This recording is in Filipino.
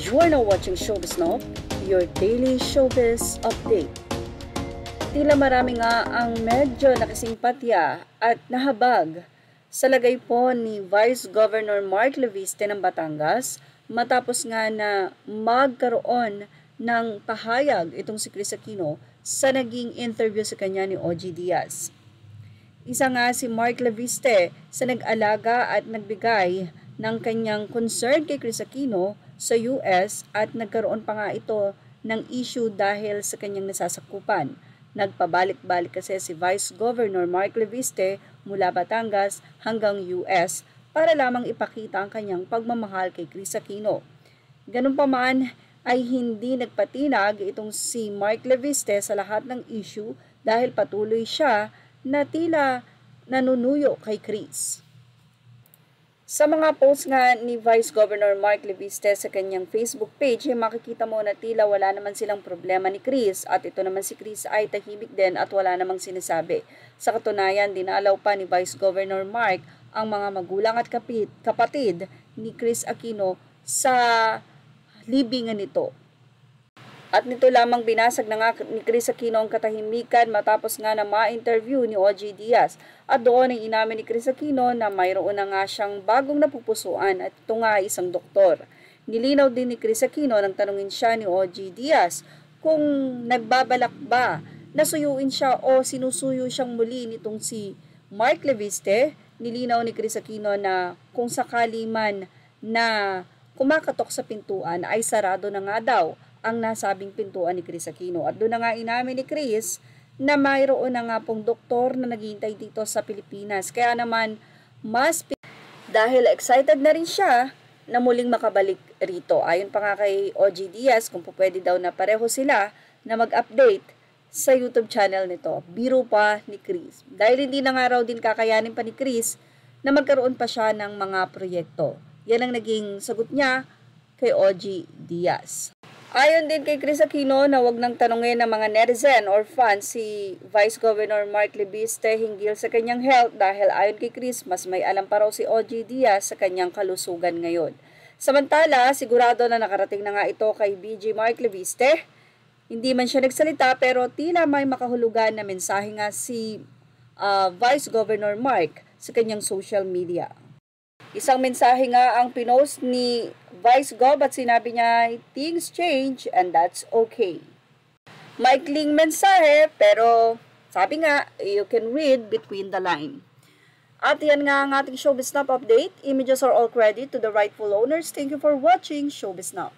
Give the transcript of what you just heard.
You are now watching Showbiz Now, your daily showbiz update. Tila marami nga ang medyo nakisimpatya at nahabag sa lagay po ni Vice Governor Mark Leviste ng Batangas matapos nga na magkaroon ng pahayag itong si Kris Aquino sa naging interview sa kanya ni OG Diaz. Isa nga si Mark Leviste sa nag-alaga at nagbigay ng kanyang concern kay Kris Aquino sa US at nagkaroon pa nga ito ng issue dahil sa kanyang nasasakupan. Nagpabalik-balik kasi si Vice Governor Mark Leviste mula Batangas hanggang US para lamang ipakita ang kanyang pagmamahal kay Kris Aquino. Ganun pa man ay hindi nagpatinag itong si Mark Leviste sa lahat ng issue dahil patuloy siya na tila nanunuyo kay Kris. Sa mga posts nga ni Vice Governor Mark Leviste sa kanyang Facebook page, ay makikita mo na tila wala naman silang problema ni Kris at ito naman si Kris ay tahimik din at wala namang sinasabi. Sa katunayan, dinalaw pa ni Vice Governor Mark ang mga magulang at kapatid ni Kris Aquino sa libingan nito. At nito lamang binasag na nga ni Kris Aquino ang katahimikan matapos nga na ma-interview ni OG Diaz. At doon ay inamin ni Kris Aquino na mayroon na nga siyang bagong napupusuan at ito nga ay isang doktor. Nilinaw din ni Kris Aquino nang tanungin siya ni OG Diaz kung nagbabalak ba na suyuin siya o sinusuyo siyang muli nitong si Mark Leviste. Nilinaw ni Kris Aquino na kung sakali man na kumakatok sa pintuan ay sarado na nga daw ang nasabing pintuan ni Kris Aquino. At doon na nga inamin ni Kris na mayroon na nga pong doktor na naghihintay dito sa Pilipinas. Kaya naman dahil excited na rin siya na muling makabalik rito. Ayon pa nga kay OG Diaz kung pwede daw na pareho sila na mag-update sa YouTube channel nito. Biro pa ni Kris. Dahil hindi na nga raw din kakayanin pa ni Kris na magkaroon pa siya ng mga proyekto. Yan ang naging sagot niya kay OG Diaz. Ayon din kay Kris Aquino na wag nang tanungin ng mga netizen or fans si Vice Governor Mark Leviste hinggil sa kanyang health dahil ayon kay Kris mas may alam pa raw si OG Diaz sa kanyang kalusugan ngayon. Samantala, sigurado na nakarating na nga ito kay BG Mark Leviste. Hindi man siya nagsalita pero tila may makahulugan na mensahe nga si Vice Governor Mark sa kanyang social media. Isang mensahe nga ang pinost ni Vice Gov at sinabi niya, things change and that's okay. Maikling mensahe pero sabi nga, you can read between the line. At yan nga ang ating Showbiz Now update. Images are all credit to the rightful owners. Thank you for watching Showbiz Now.